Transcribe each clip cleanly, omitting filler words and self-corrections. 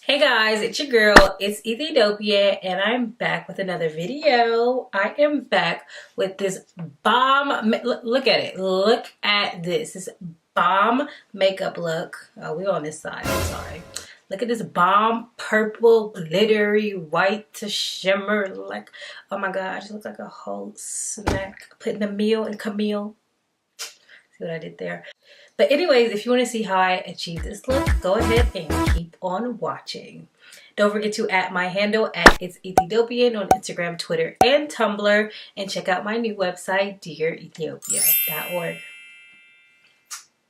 Hey guys, it's your girl, it's Ethiopia, and I'm back with another video. I am back with this bomb, look at it, look at this bomb makeup look. Oh, we're on this side, I'm sorry. Look at this bomb purple, glittery, white to shimmer, like, oh my gosh, it looks like a whole snack, putting a meal in Camille. See what I did there? But anyways, if you want to see how I achieve this look, go ahead and keep on watching. Don't forget to add my handle at It's Ethiopian on Instagram, Twitter, and Tumblr. And check out my new website, dearethiopia.org.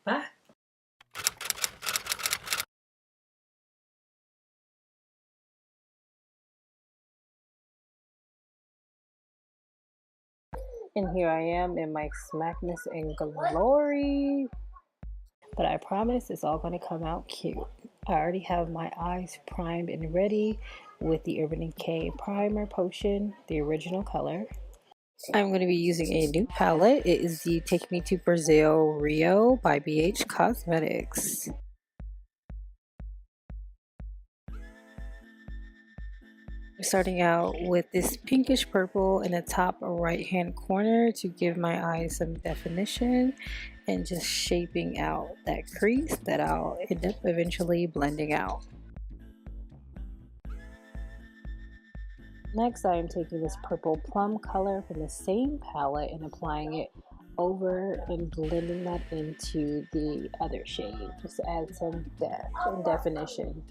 Bye. And here I am in my smackness and glory. But I promise it's all going to come out cute. I already have my eyes primed and ready with the Urban Decay Primer Potion, the original color. I'm going to be using a new palette. It is the Take Me to Brazil Rio by BH Cosmetics. Starting out with this pinkish purple in the top right hand corner to give my eyes some definition and just shaping out that crease that I'll end up eventually blending out. Next, I am taking this purple plum color from the same palette and applying it over and blending that into the other shade just to add some depth and definition.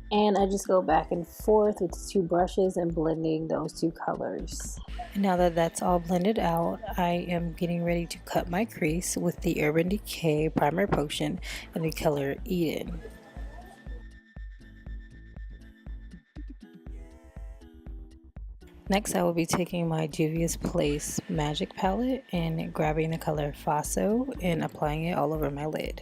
And I just go back and forth with two brushes and blending those two colors. And now that that's all blended out, I am getting ready to cut my crease with the Urban Decay Primer Potion in the color Eden. Next, I will be taking my Juvia's Place Magic Palette and grabbing the color Faso and applying it all over my lid.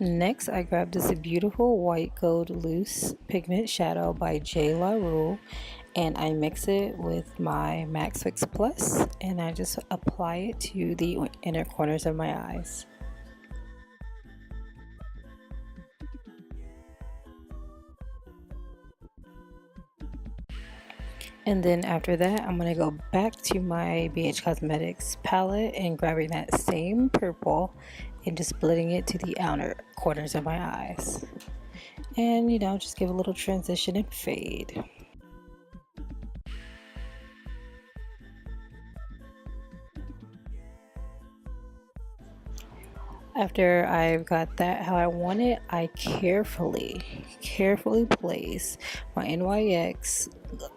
Next, I grabbed this beautiful white gold loose pigment shadow by J. La Rule, and I mix it with my Max Fix Plus, and I just apply it to the inner corners of my eyes. And then after that, I'm going to go back to my BH Cosmetics palette and grabbing that same purple and just blending it to the outer corners of my eyes. And you know, just give a little transition and fade. After I've got that how I want it, I carefully place my NYX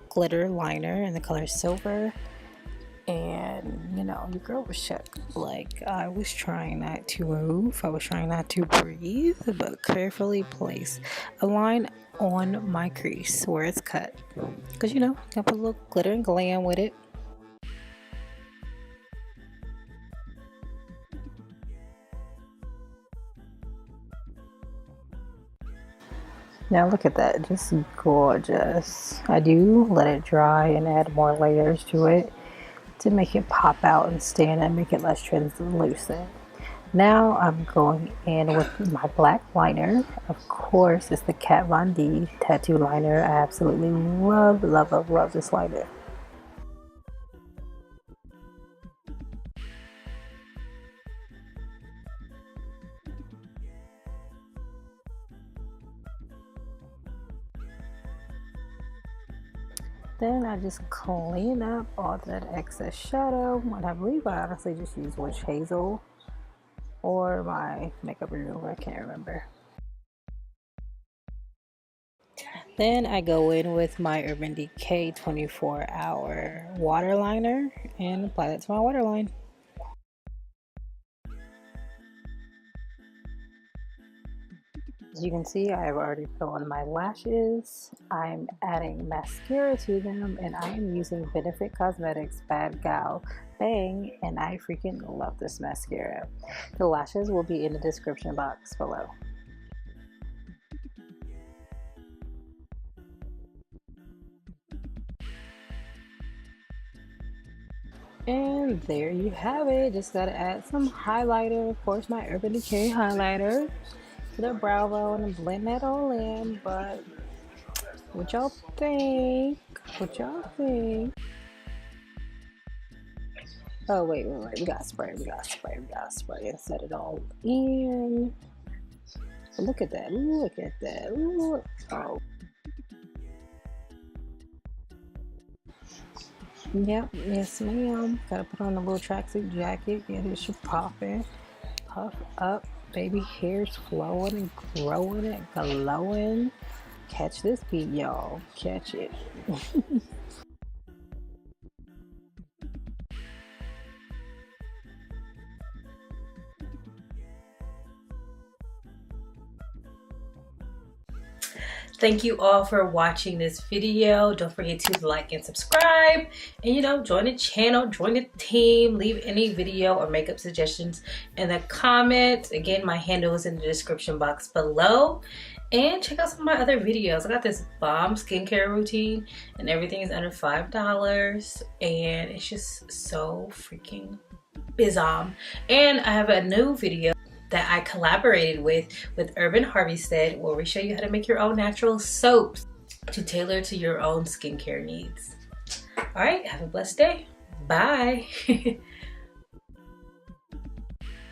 glitter liner in the color silver. And you know, your girl was shook. Like, I was trying not to move, I was trying not to breathe, but carefully place a line on my crease where it's cut, because you know, you can put a little glitter and glam with it. Now look at that, just gorgeous. I do let it dry and add more layers to it to make it pop out and stand and make it less translucent. Now I'm going in with my black liner. Of course, it's the Kat Von D tattoo liner. I absolutely love this liner. Then I just clean up all that excess shadow, and I believe I honestly just use Witch Hazel or my makeup remover, I can't remember. Then I go in with my Urban Decay 24-hour water liner and apply that to my waterline. As you can see, I've already put on my lashes. I'm adding mascara to them, and I am using Benefit Cosmetics Bad Gal Bang, and I freaking love this mascara. The lashes will be in the description box below. And there you have it. Just gotta add some highlighter. Of course, my Urban Decay highlighter to the brow bone and blend that all in. But what y'all think? What y'all think? Oh, wait. We gotta spray. We gotta spray and set it all in. Look at that. Look at that. Look. Oh. Yep. Yes, ma'am. Gotta put on a little tracksuit jacket. Get it popping. Puff up. Baby hair's flowing and growing and glowing. Catch this beat, y'all. Catch it. Thank you all for watching this video. Don't forget to like and subscribe, and join the channel, join the team. Leave any video or makeup suggestions in the comments. Again, my handle is in the description box below, and check out some of my other videos. I got this bomb skincare routine and everything is under $5, and it's just so freaking bizarre. And I have a new video that I collaborated with Urban Harveystead, where we show you how to make your own natural soaps to tailor to your own skincare needs. All right, have a blessed day. Bye.